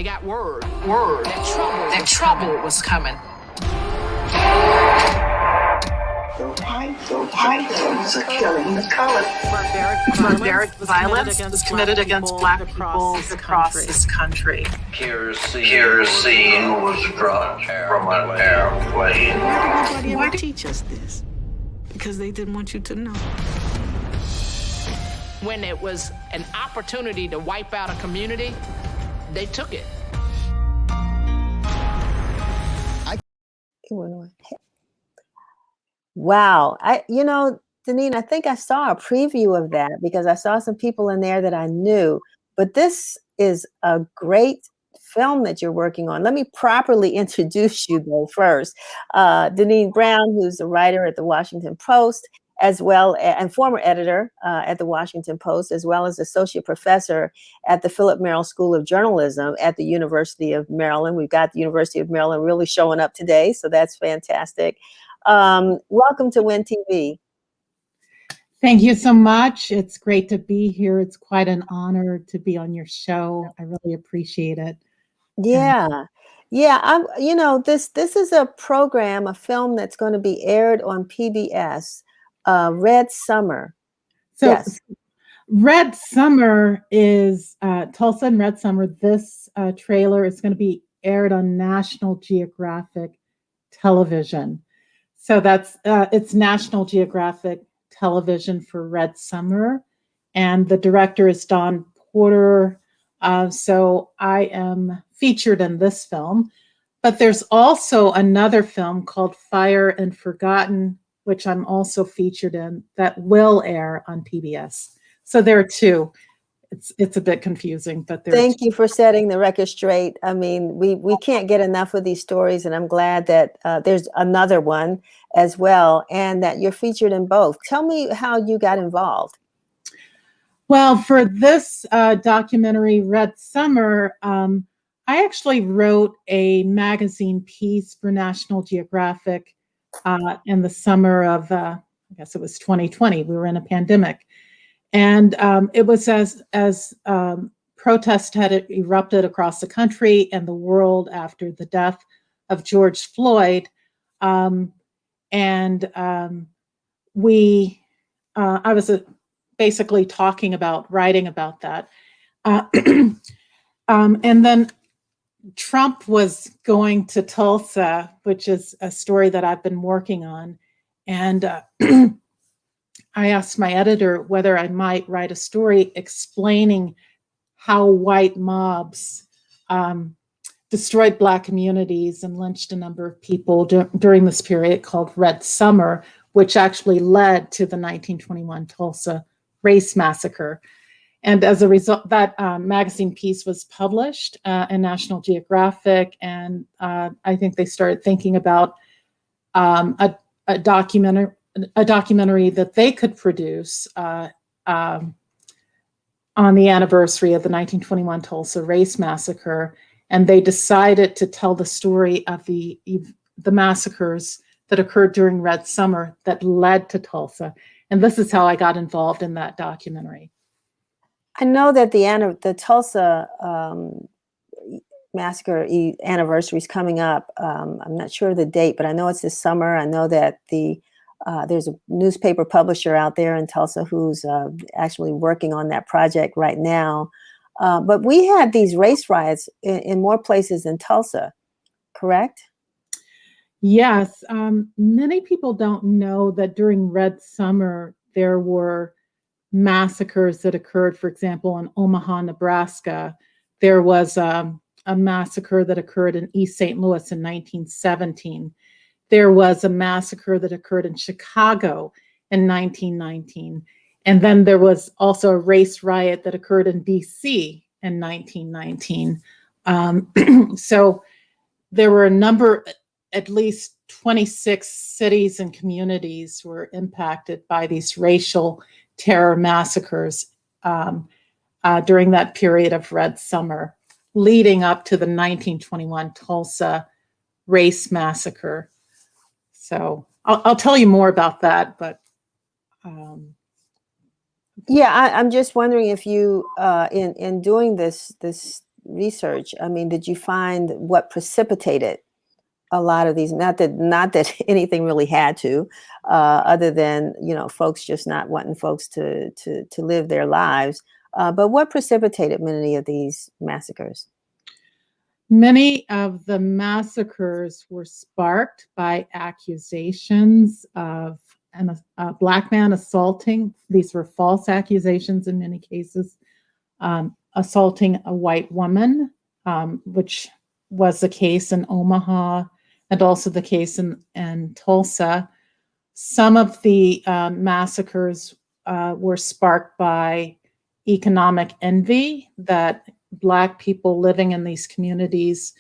they got word that trouble was coming. The whites are killing the color. Barbaric violence was committed against black people across this country. Kerosene was dropped from an airplane. Why did they teach us this? Because they didn't want you to know. When it was an opportunity to wipe out a community, they took it. Wow. Deneen, I think I saw a preview of that because I saw some people in there that I knew, but this is a great film that you're working on. Let me properly introduce you though first. DeNeen Brown, who's a writer at the Washington Post, as well, and former editor at the Washington Post, as well as associate professor at the Philip Merrill School of Journalism at the University of Maryland. We've got the University of Maryland really showing up today, so that's fantastic. Welcome to WIN TV. Thank you so much. It's great to be here. It's quite an honor to be on your show. I really appreciate it. Yeah. This is a program, a film that's going to be aired on PBS. Red Summer. So yes. Red Summer is Tulsa and Red Summer. This trailer is going to be aired on National Geographic Television. So that's it's National Geographic Television for Red Summer, and the director is Don Porter. So I am featured in this film, but there's also another film called Fire and Forgotten, which I'm also featured in, that will air on PBS. So there are two. It's a bit confusing, but thank you for setting the record straight. I mean, we can't get enough of these stories, and I'm glad that there's another one as well, and that you're featured in both. Tell me how you got involved. Well, for this documentary, Red Summer, I actually wrote a magazine piece for National Geographic in the summer of, I guess it was 2020. We were in a pandemic. And it was as protests had erupted across the country and the world after the death of George Floyd. I was basically writing about that. And then Trump was going to Tulsa, which is a story that I've been working on. And I asked my editor whether I might write a story explaining how white mobs destroyed Black communities and lynched a number of people during this period called Red Summer, which actually led to the 1921 Tulsa race massacre. And as a result, that magazine piece was published in National Geographic, and I think they started thinking about a documentary that they could produce on the anniversary of the 1921 Tulsa race massacre, and they decided to tell the story of the massacres that occurred during Red Summer that led to Tulsa. And this is how I got involved in that documentary. I know that the Tulsa massacre anniversary is coming up. I'm not sure of the date, but I know it's this summer. I know that there's a newspaper publisher out there in Tulsa who's actually working on that project right now. But we had these race riots in more places than Tulsa, correct? Yes. Many people don't know that during Red Summer, there were massacres that occurred, for example, in Omaha, Nebraska. There was a massacre that occurred in East St. Louis in 1917. There was a massacre that occurred in Chicago in 1919. And then there was also a race riot that occurred in DC in 1919. So there were a number, at least 26 cities and communities were impacted by these racial terror massacres during that period of Red Summer, leading up to the 1921 Tulsa race massacre. So I'll tell you more about that, but yeah, I'm just wondering if you, in doing this research, I mean, did you find what precipitated a lot of these? Not that anything really had to, other than folks just not wanting folks to live their lives. But what precipitated many of these massacres? Many of the massacres were sparked by accusations of a Black man assaulting. These were false accusations in many cases, assaulting a white woman, which was the case in Omaha and also the case in Tulsa. Some of the massacres were sparked by economic envy, that Black people living in these communities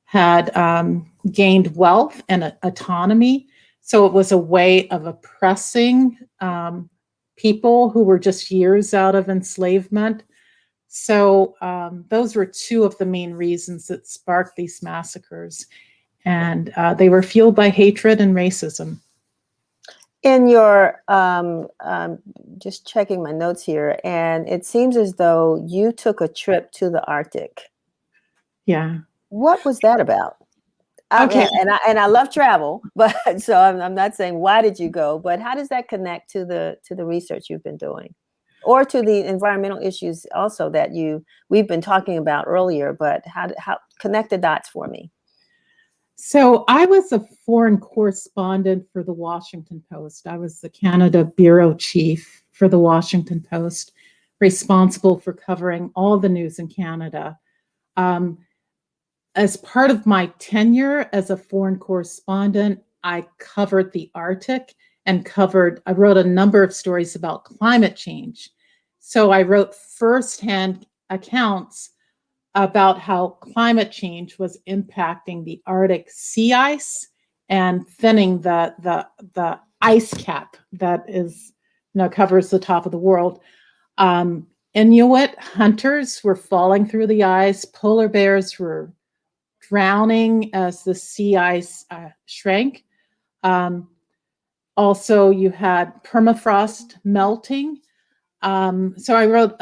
had gained wealth and autonomy. So it was a way of oppressing people who were just years out of enslavement. So those were two of the main reasons that sparked these massacres. And they were fueled by hatred and racism. In your, just checking my notes here, and it seems as though you took a trip to the Arctic. Yeah. What was that about? Okay. And I love travel, but so I'm not saying why did you go, but how does that connect to the research you've been doing, or to the environmental issues also that we've been talking about earlier? But how connect the dots for me. So I was a foreign correspondent for the Washington Post. I was the Canada bureau chief for the Washington Post, responsible for covering all the news in Canada. As part of my tenure as a foreign correspondent, I covered the Arctic and I wrote a number of stories about climate change. So I wrote firsthand accounts about how climate change was impacting the Arctic sea ice and thinning the ice cap that covers the top of the world. Inuit hunters were falling through the ice. Polar bears were drowning as the sea ice shrank. Also, you had permafrost melting. So I wrote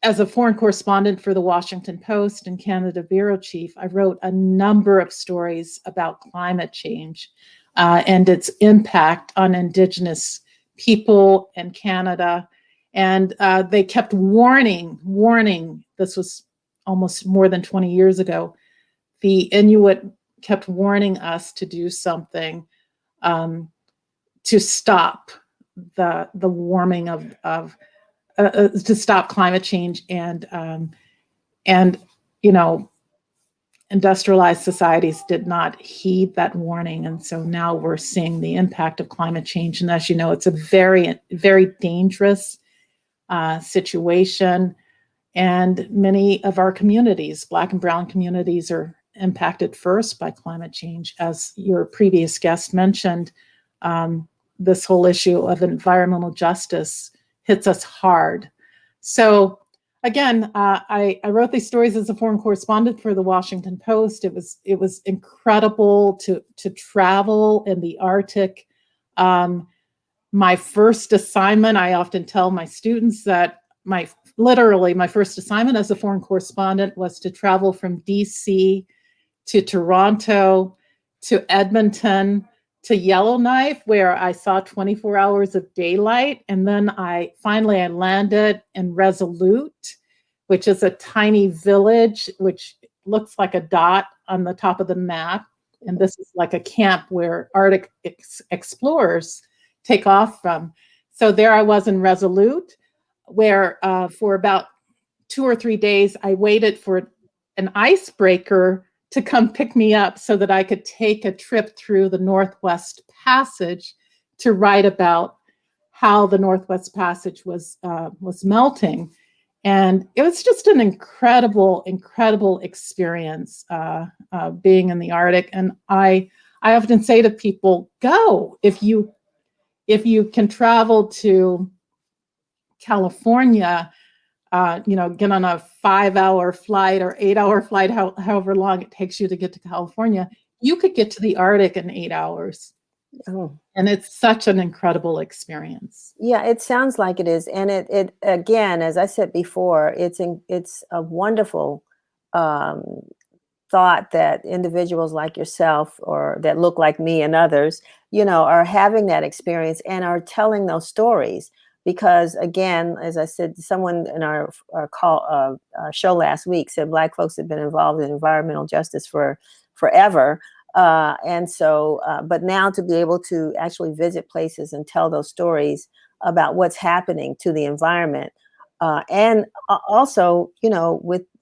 as a foreign correspondent for the Washington Post and Canada bureau chief, I wrote a number of stories about climate change and its impact on Indigenous people in Canada. And they kept warning, this was almost more than 20 years ago, the Inuit kept warning us to do something to stop the warming to stop climate change and industrialized societies did not heed that warning. And so now we're seeing the impact of climate change. And as you know, it's a very, very dangerous situation. And many of our communities, Black and Brown communities, are impacted first by climate change. As your previous guest mentioned, this whole issue of environmental justice hits us hard. So again, I wrote these stories as a foreign correspondent for the Washington Post. It was incredible to travel in the Arctic. My first assignment, I often tell my students that my first assignment as a foreign correspondent was to travel from DC to Toronto to Edmonton to Yellowknife, where I saw 24 hours of daylight. And then I landed in Resolute, which is a tiny village, which looks like a dot on the top of the map. And this is like a camp where Arctic explorers take off from. So there I was in Resolute, where for about 2 or 3 days, I waited for an icebreaker to come pick me up so that I could take a trip through the Northwest Passage to write about how the Northwest Passage was melting. And it was just an incredible, incredible experience being in the Arctic. And I often say to people, go. If you can travel to California, get on a 5-hour flight or 8-hour flight, however long it takes you to get to California, you could get to the Arctic in 8 hours. Oh. And it's such an incredible experience. Yeah, it sounds like it is. And it again, as I said before, it's a wonderful um, thought that individuals like yourself or that look like me and others, are having that experience and are telling those stories. Because again, as I said, someone in our call our show last week said Black folks have been involved in environmental justice for forever. And so, but now to be able to actually visit places and tell those stories about what's happening to the environment, and also,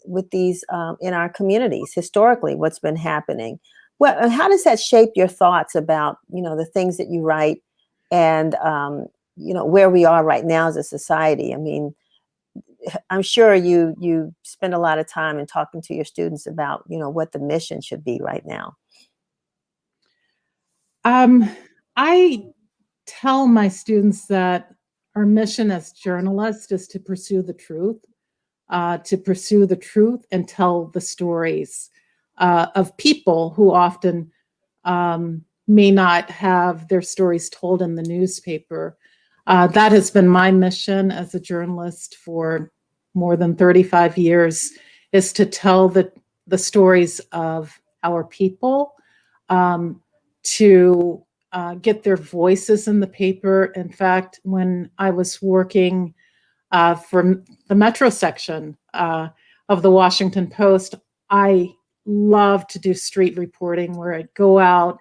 with these in our communities historically, what's been happening. Well, how does that shape your thoughts about the things that you write and where we are right now as a society? I mean, I'm sure you spend a lot of time in talking to your students about what the mission should be right now. I tell my students that our mission as journalists is to pursue the truth, and tell the stories of people who often may not have their stories told in the newspaper. That has been my mission as a journalist for more than 35 years, is to tell the stories of our people, to get their voices in the paper. In fact, when I was working for the Metro section of the Washington Post, I love to do street reporting where I go out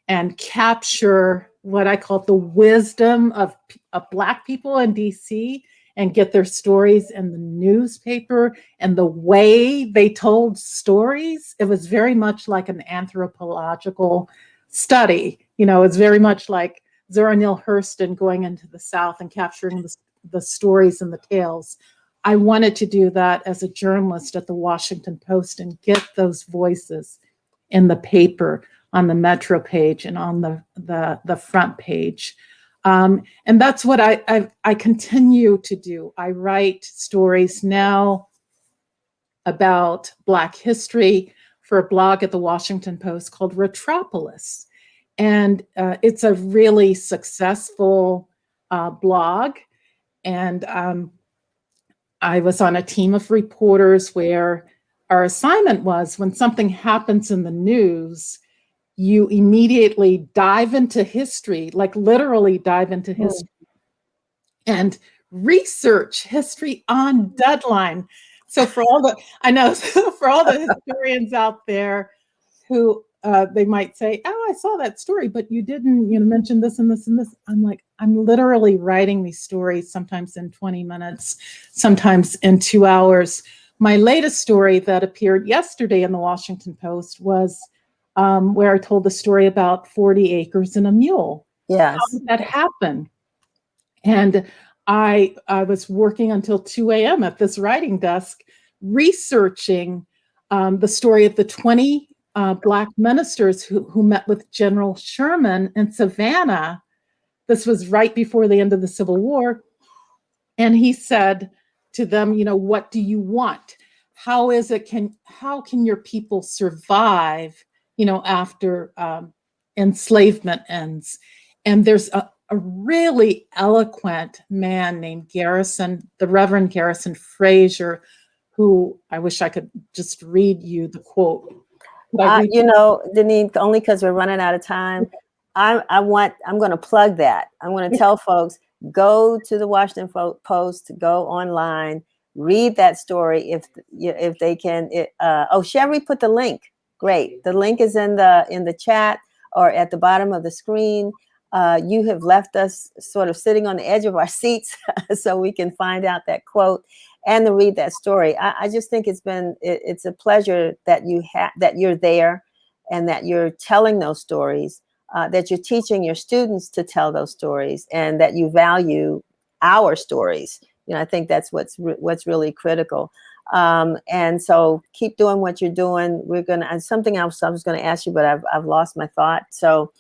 and capture what I call the wisdom of Black people in DC and get their stories in the newspaper and the way they told stories. It was very much like an anthropological study. It's very much like Zora Neale Hurston going into the South and capturing the stories and the tales. I wanted to do that as a journalist at the Washington Post and get those voices in the paper, on the Metro page and on the front page. And that's what I continue to do. I write stories now about Black history for a blog at the Washington Post called Retropolis. And it's a really successful blog. And I was on a team of reporters where our assignment was, when something happens in the news, you immediately dive into history, like literally dive into history and research history on deadline. So for all the historians out there who they might say, oh, I saw that story, but you didn't mention this and this and this. I'm like, I'm literally writing these stories, sometimes in 20 minutes, sometimes in 2 hours. My latest story that appeared yesterday in the Washington Post was where I told the story about 40 acres and a mule. Yes. How did that happen? And I was working until 2 a.m. at this writing desk, researching the story of the 20 Black ministers who met with General Sherman in Savannah. This was right before the end of the Civil War. And he said to them, what do you want? How can your people survive, after enslavement ends? And there's a really eloquent man named Garrison, the Reverend Garrison Frazier, who I wish I could just read you the quote. Denise, only because we're running out of time, I'm going to plug that. I'm going to tell folks, go to the Washington Post, go online, read that story if they can. Shevry put the link. Great. The link is in the chat or at the bottom of the screen. You have left us sort of sitting on the edge of our seats so we can find out that quote and to read that story. I just think it's a pleasure that you're there and that you're telling those stories, that you're teaching your students to tell those stories, and that you value our stories. I think that's what's really critical. And so keep doing what you're doing. Something else I was going to ask you, but I've lost my thought. So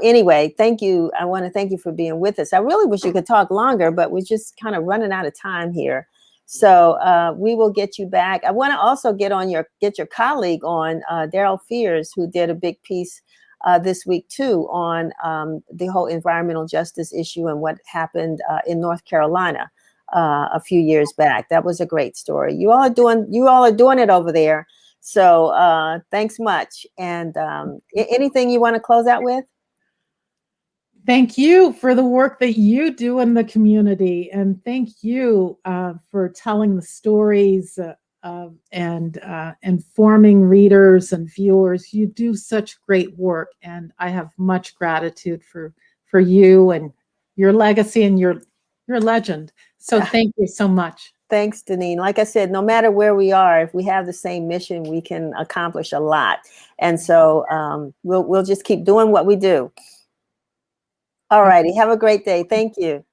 anyway, thank you. I want to thank you for being with us. I really wish you could talk longer, but we're just kind of running out of time here. So we will get you back. I want to also get your colleague on, Daryl Fears, who did a big piece this week too on the whole environmental justice issue and what happened in North Carolina. a few years back. That was a great story. You all are doing it over there. So thanks much. And anything you want to close out with? Thank you for the work that you do in the community. And thank you for telling the stories and informing readers and viewers. You do such great work. And I have much gratitude for you and your legacy and your legend. So thank you so much. Thanks, DeNeen. Like I said, no matter where we are, if we have the same mission, we can accomplish a lot. And so we'll just keep doing what we do. All righty. Have a great day. Thank you.